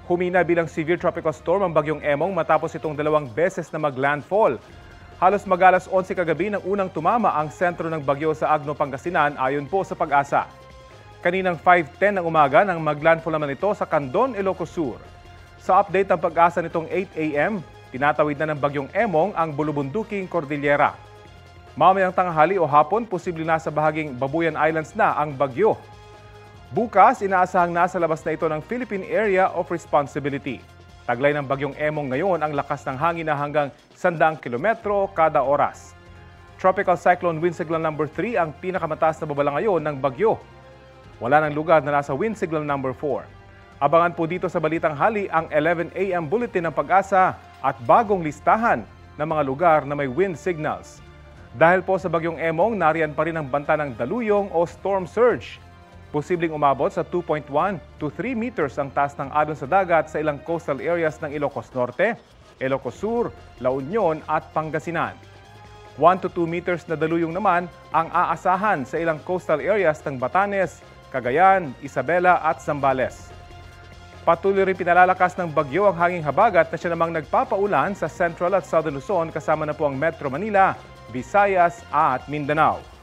Humina bilang severe tropical storm ang bagyong Emong matapos itong 2 beses na maglandfall. Halos mag-alas 11 kagabi nang unang tumama ang sentro ng bagyo sa Agno, Pangasinan ayon po sa Pag-asa. Kaninang 5:10 ng umaga nang maglandfall naman ito sa Candon, Ilocos Sur. Sa update ng Pag-asa nitong 8 a.m., tinatawid na ng bagyong Emong ang Bulubunduking Cordillera. Mamayang tanghali o hapon, posibleng nasa bahaging Babuyan Islands na ang bagyo. Bukas, inaasahang nasa labas na ito ng Philippine Area of Responsibility. Taglay ng bagyong Emong ngayon ang lakas ng hangin na hanggang 100 kilometro kada oras. Tropical Cyclone Wind Signal number 3 ang pinakamataas na babala ngayon ng bagyo. Wala ng lugar na nasa Wind Signal number 4. Abangan po dito sa Balitang Hali ang 11 a.m. bulletin ng Pag-asa at bagong listahan ng mga lugar na may wind signals. Dahil po sa bagyong Emong, nariyan pa rin ang banta ng daluyong o storm surge. Posibleng umabot sa 2.1 to 3 meters ang taas ng alon sa dagat sa ilang coastal areas ng Ilocos Norte, Ilocos Sur, La Union at Pangasinan. 1 to 2 meters na daluyong naman ang aasahan sa ilang coastal areas ng Batanes, Cagayan, Isabela at Zambales. Patuloy rin pinalalakas ng bagyo ang hanging habagat na siya namang nagpapaulan sa Central at Southern Luzon kasama na po ang Metro Manila, Visayas at Mindanao.